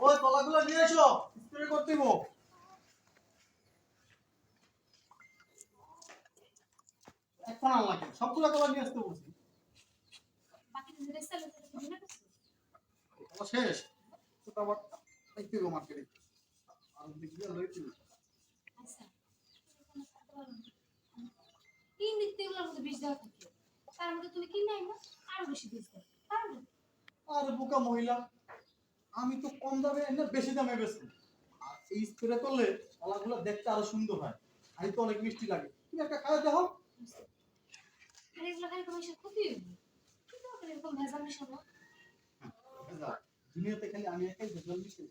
ওই কলাগুলো নিয়ে এসো, স্প্রে করতে দিব। এখন আর লাগে সবগুলো কলা নিয়ে আসতে বলছি। কলা শেষ তো আবার একটু মার্কেটে আর দিকে লইতে আচ্ছা তিন দিন তেগুলোর মধ্যে বিষ দেওয়া থাকে তার মধ্যে তুমি কি নাই না আরো বেশি বিষ দাও পারবে আর বোকা মহিলা, আমি তো কম দামে না বেশি দামে বেচি। আর এই স্প্রে করলে কলাগুলো দেখতে আরো সুন্দর হয়, আর তো অনেক মিষ্টি লাগে। তুমি একটা খাওয়া দেখো। আর এগুলো খালি তোমার সাথে ক্ষতি হইবে কিন্তু আপনি এরকম ভেজাল মিশাবো ভেজাল দুনিয়াতে খালি আমি একাই ভেজাল মিশে?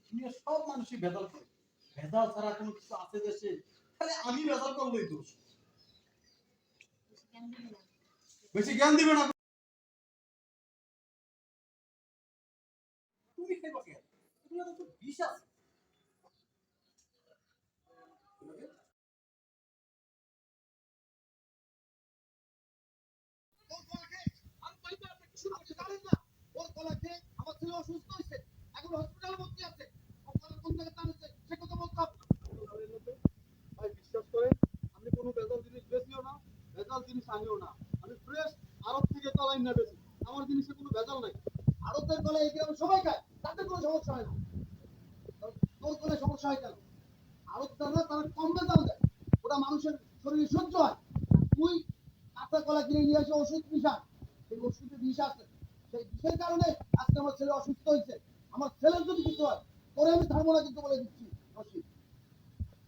দুনিয়ার সব মানুষই ভেজাল করে। ভেজাল ছাড়া কোনো কিছু আছে দেশে? খালি আমি ভেজাল করলেই দোষ। বেশি জ্ঞান দিবে না। তুমি খাইবা কেন? তুমি তো বিষ আছে। আমার জিনিসে কোনো ভেজাল নাই। আড়তের গলায় এই গ্রামে সবাই খায়, তাদের কোনো সমস্যা হয় না। তোর কোনো সমস্যা হয় কেন? আড়তদাররা তারা কম বেতন দেয়, ওটা মানুষের শরীরে সহ্য হয়। তুই কাঁচা কলা কিনে নিয়ে এসে ওষুধ মিশাস, সেই ওষুধে বিষ আছে। সেই বিষের কারণে আজকে আমার ছেলে অসুস্থ হয়েছে। আমার ছেলের যদি কিছু হয় তোরে আমি থামবো না, কিন্তু বলে দিচ্ছি রশিদ।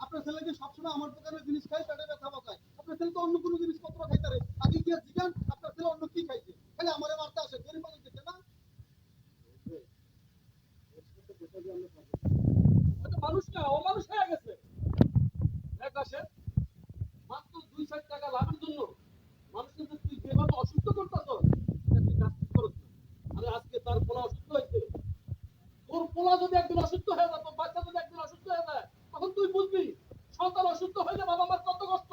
আপনার ছেলে যে সবসময় আমার দোকানের জিনিস খায় সেটা ব্যথা পায়। আপনার ছেলে তো অন্য কোনো জিনিসপত্র খাইতে পারে, আগে গিয়ে জিজ্ঞান আপনার ছেলে অন্য কি খাইছে। খালি আমারে মারতে আসে, গরিব মানুষ দেখে না। মানুষ না অমানুষ হয়ে গেছে। এক আসে মাত্র 2-4 টাকা লাভের জন্য মানুষকে যে তুই যেভাবে অসুস্থ করতেছ, তুই কাজ করছ না। আরে আজকে তার পোলা অসুস্থ হয়েছে, তোর পোলা যদি একদিন অসুস্থ হয়ে যায়, তোর বাচ্চা যদি একদিন অসুস্থ হয়ে যায়, তখন তুই বুঝবি সন্তান অসুস্থ হইলে বাবা মার কত কষ্ট।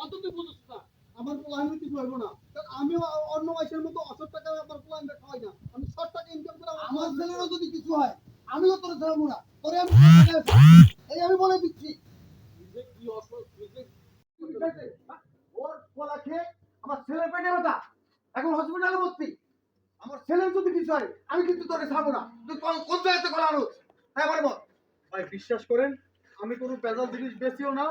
অন্তত তুই বুঝছিস না। আমার পোলা আমি কিছু হইব না, কারণ আমিও অন্য মাসের মতো 100 টাকা আমার পোলা আমি খাওয়াই না। আমি 100 টাকা ইনকাম করে আমার ছেলেরও যদি কিছু হয় আমিও তোর ধরবো না, তোরে আমি এই আমি বলে দিচ্ছি। নিজে কি অসুস্থ নিজে ওর পোলা খেয়ে আমার ছেলের পেটে ব্যথা, এখন হসপিটালে ভর্তি। আমার ছেলের যদি কিছু হয় আমি কিন্তু তোরে ছাড়বো না। তুই কোন জায়গাতে কলা আনো? হ্যাঁ বল। ভাই বিশ্বাস করেন, আমি কোনো ভেজাল জিনিস বেচিও না।